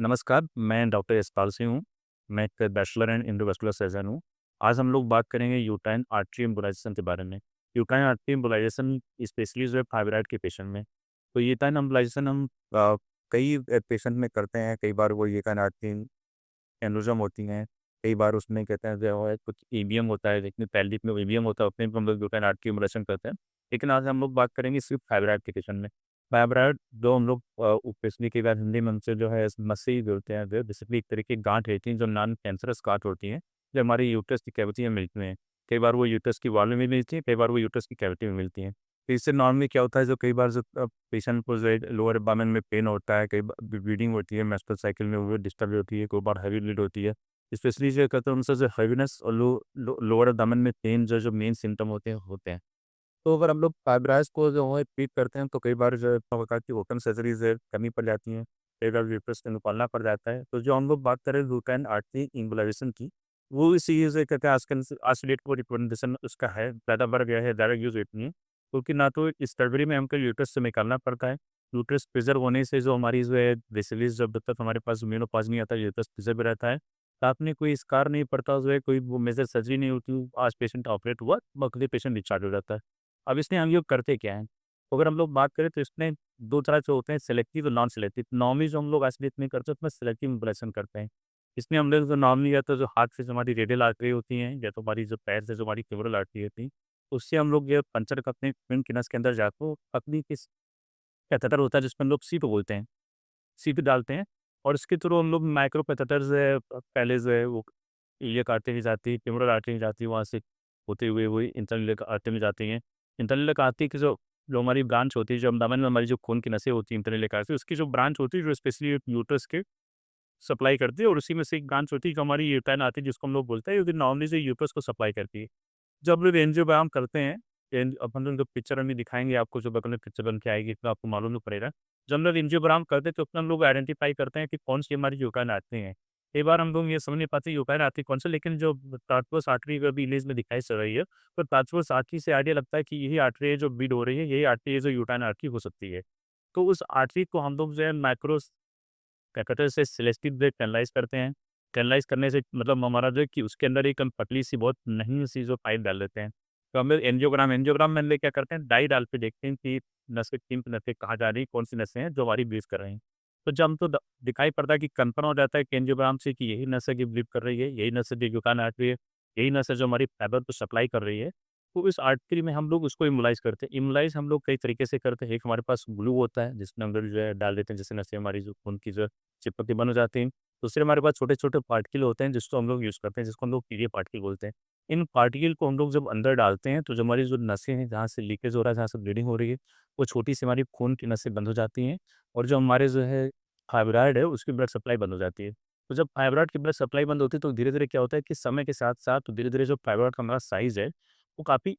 नमस्कार, मैं डॉक्टर यशपाल सिंह हूँ। मैं एक बैचलर एंड एंडोवास्कुलर सर्जन हूँ। आज हम लोग बात करेंगे यूटाइन आर्टरी एम्बोलाइज़ेशन के बारे में। यूटाइन आर्टरी एम्बोलाइज़ेशन स्पेशली जो है थायरॉइड के पेशेंट में। तो यूटाइन एम्बोलाइज़ेशन हम कई पेशेंट में करते हैं। कई बार वो यूटाइन आर्टरी एन्युरिज्म होती हैं। कई बार उसमें कहते हैं जो है कुछ ईबीएम होता है, जितनी पेल्विक में ईबीएम होता है उतने में हम लोग यूटाइन आर्टरी एम्बोलाइज़ेशन करते हैं। लेकिन आज हम लोग बात करेंगे सिर्फ़ थायरॉइड के पेशेंट में। फाइब्रॉइड जो हम लोग स्पेशली कई बार हिंदी में उनसे जो है नसें बोलते हैं, जो बेसिकली एक तरह की गांठ रहती हैं जो नॉन कैंसरस गांठ होती हैं, जो हमारी यूट्रस की कैविटी में मिलती हैं। कई बार वो यूट्रस की वॉल में भी मिलती हैं, कई बार वो यूट्रस की कैविटी में मिलती हैं। तो इससे नॉर्मली क्या होता है, जो कई बार जो पेशेंट को जो है लोअर एब्डोमेन में पेन होता है, कई बार ब्लीडिंग होती है, मेंस्ट्रुअल साइकिल में वो डिस्टर्ब होती है, कई बार हैवी ब्लीड होती है। स्पेशली जो कहते हैं उनसे जो हैवीनेस और लोअर एब्डोमेन में पेन जो मेन सिम्पटम होते हैं। तो अगर हम लोग फाइब्राइड्स को जो है ट्रीट करते हैं तो कई बार जो है प्रकार की ओपन सर्जरीज है करनी पड़ जाती हैं, कई बार यूट्रस को निकालना पड़ जाता है। तो जो हम लोग बात करें यूट्राइन आर्टरी एम्बोलाइजेशन की, वो इसी से कहते हैं आजकल आज की डेट को रिकमेंडेशन उसका है, ज़्यादा बढ़ गया है, ज़्यादा यूज़ होती है। क्योंकि ना तो इस सर्जरी में हमको यूट्रस से निकालना पड़ता है, यूट्रस प्रिजर्व होने से जो हमारी जो है बेसिकली जब तक हमारे पास मेनोपॉज नहीं आता यूट्रस प्रिजर्व रहता है। साथ में कोई स्कार नहीं पड़ता, जो है कोई वो मेजर सर्जरी नहीं होती, आज पेशेंट ऑपरेट हुआ, अगले पेशेंट डिस्चार्ज हो जाता है। अब इसमें हम लोग करते क्या हैं? तो अगर हम लोग बात करें तो इसमें 2 तरह से होते हैं, सेलेक्टिव और नॉन सेलेक्टिव। नॉर्मली जो हम लोग आइसोलेट नहीं करते उसमें सेलेक्टिव इम्प्रेशन करते हैं। इसमें हम लोग जो नॉर्मली या तो जो हाथ से जो हमारी रेडियल आर्टरी होती हैं या तो हमारी जो पैर से जो हमारी फीमोरल आर्टरी होती है, उससे हम लोग ये पंक्चर करते हैं पिन की नस के अंदर जाके पतली किस कैथेटर होता है जिसको हम लोग सीप बोलते हैं, सीप डालते हैं और इसके थ्रू हम लोग माइक्रो कैथेटर जो है पहले जो है वो ईलियक आर्टरी में जाती है, फीमोरल आर्टरी में जाती है, वहाँ से होते हुए वही इंटरनल ईलियक आर्टरी में जाती हैं। इंटरनल ईलियक आर्टरी की जो जो हमारी ब्रांच होती है, जो अब्डोमेन में हमारी जो खून की नसें होती हैं इंटरनल ईलियक आर्टरी, उसकी जो ब्रांच होती है जो स्पेशली यूट्रस के सप्लाई करती है और उसी में से एक ब्रांच होती है जो हमारी यूट्राइन आती है जिसको हम लोग बोलते हैं, जो कि नॉर्मली से यूट्रस को सप्लाई करती है। जब हम लोग एंजियोग्राम करते हैं, अपन लोग जो पिक्चर में दिखाएँगे आपको, जो बगल में पिक्चर बन के आएगी तो आपको मालूम नहीं पड़ेगा। जब हम लोग एंजियोग्राम करते हैं तो उसमें हम लोग आइडेंटिफ़ाई करते हैं कि कौन-सी हमारी यूट्राइन आर्टरी है। कई बार हम लोग ये समझ नहीं पाते यूट्राइन आर्टरी कौन सा, लेकिन जो ट्रांसवर्स आर्टरी अभी इमेज में दिखाई चल रही है, तो ट्रांसवर्स आर्टरी से आइडिया लगता है कि यही आर्टरी है जो ब्लीड हो रही है, यही आर्टरी है जो यूट्राइन आर्टरी हो सकती है। तो उस आर्टरी को हम लोग जो है माइक्रो कैथेटर से सेलेक्टिव ब्रेथ एनालाइज़ करते हैं। एनालाइज़ करने से मतलब हमारा जो है कि उसके अंदर एक हम पतली-सी बहुत महीन-सी जो पाइप डाल देते हैं। तो हम लोग एंजियोग्राम में हम लोग क्या करते हैं, डाई डाल के देखते हैं कि नसें किन नसें कहाँ जा रही हैं, कौन-सी नसें हैं जो हमारी ब्लीड कर रही हैं। तो जब हमको दिखाई पड़ता है कि कन्फर्म हो जाता है कि एंजियोग्राम से कि यही नस है कि ब्लीड कर रही है, यही नस है जो यूट्राइन आर्टरी है, यही नस है जो हमारी फाइबर को सप्लाई कर रही है, तो इस आर्टरी में हम लोग उसको इम्मोलाइज़ करते हैं। इम्मोलाइज़ हम लोग कई तरीके से करते हैं। एक हमारे पास ग्लू होता है जिसमें हम लोग जो है डाल देते हैं, जिससे नसें हमारी जो खून की जो चिपकती बंद हो जाती हैं। दूसरे हमारे पास छोटे-छोटे पार्टिकल होते हैं जिसको हम लोग यूज़ करते हैं, जिसको हम लोग पीरियड पार्टिकल बोलते हैं। इन पार्टिकल को हम लोग जब अंदर डालते हैं तो जो हमारी जो नसें हैं, जहाँ से लीकेज हो रहा है, जहाँ से ब्लीडिंग हो रही है, वो छोटी-सी हमारी खून की नसें बंद हो जाती हैं और जो हमारे जो है फाइब्रॉइड है उसकी ब्लड सप्लाई बंद हो जाती है। तो जब फाइब्रॉइड की ब्लड सप्लाई बंद होती है तो धीरे-धीरे क्या होता है कि समय के साथ-साथ धीरे-धीरे जो फाइब्रॉइड का हमारा साइज़ है, वो काफ़ी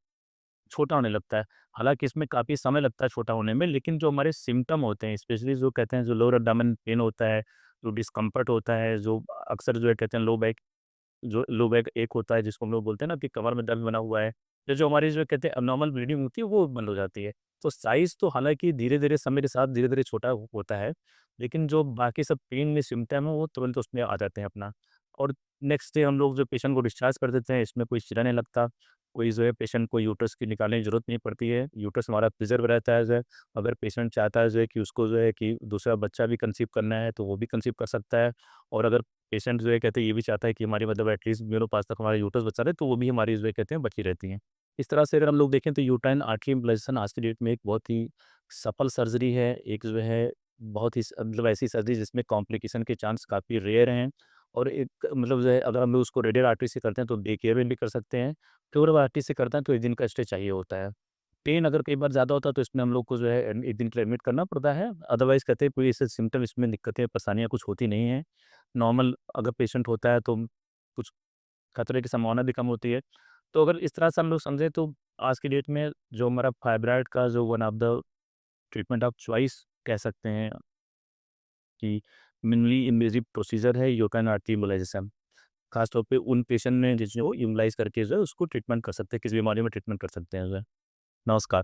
छोटा होने लगता है। हालाँकि इसमें काफ़ी समय लगता है छोटा होने में, लेकिन जो हमारे सिम्पटम होते हैं, स्पेशली जो कहते हैं जो लोअर एब्डोमेन पेन होता है, जो डिस्कम्फर्ट होता है, जो अक्सर जो है कहते हैं लो बैक एक होता है जिसको हम लोग बोलते हैं ना कि कमर में दर्द बना हुआ है। ये जो हमारी जो कहते हैं एब्नॉर्मल ब्लीडिंग होती है वो बंद हो जाती है। तो साइज़ तो हालाँकि धीरे-धीरे समय के साथ धीरे-धीरे छोटा होता है, लेकिन जो बाकी सब पेन में सिम्पटम है वो तुरंत उसमें आ जाते हैं अपना। और नेक्स्ट डे हम लोग जो पेशेंट को डिस्चार्ज कर देते हैं, इसमें कोई चीरा नहीं लगता, कोई जो है पेशेंट को यूट्रस की निकालने की ज़रूरत नहीं पड़ती है। यूट्रस हमारा प्रिज़र्व रहता है जो है, अगर पेशेंट चाहता है जो है कि उसको जो है कि दूसरा बच्चा भी कंसीव करना है तो वो भी कंसीव कर सकता है। और अगर पेशेंट जो है कहते हैं ये भी चाहता है कि हमारी मतलब एटलीस्ट मेरे पास तक हमारा यूट्रस बचा रहे, तो वो भी हमारी जो है कहते हैं बची रहती हैं। इस तरह से अगर हम लोग देखें तो यूट्राइन आर्टरी एम्बोलाइज़ेशन आज की डेट में एक बहुत ही सफल सर्जरी है। एक जो है बहुत ही मतलब ऐसी सर्जरी जिसमें कॉम्प्लिकेशन के चांस काफ़ी रेयर हैं और एक मतलब जो है अगर हम लोग उसको रेडियल आर्टरी से करते हैं तो डे केयर में भी कर सकते हैं। ट्यूबरल आर्टरी से करते हैं तो 1 दिन का स्टे चाहिए होता है। पेन अगर कई बार ज़्यादा होता है तो इसमें हम लोग को जो है 1 दिन के लिए एडमिट करना पड़ता है। अदरवाइज़ कहते हैं कोई ऐसे सिम्पटम इसमें दिक्कतें, परेशानियाँ कुछ होती नहीं हैं। नॉर्मल अगर पेशेंट होता है तो कुछ खतरे की संभावना भी कम होती है। तो अगर इस तरह से हम लोग समझें तो आज की डेट में जो हमारा फाइब्रॉइड का जो one of the treatment of choice कह सकते हैं कि मिनिमली इन्वेसिव प्रोसीजर है यूट्राइन आर्टरी एम्बोलाइज़ेशन। खास तौर पे उन पेशेंट में जिसको इम्बोलाइज़ करके जो है उसको ट्रीटमेंट कर सकते हैं, किस बीमारी में ट्रीटमेंट कर सकते हैं जो है। नमस्कार।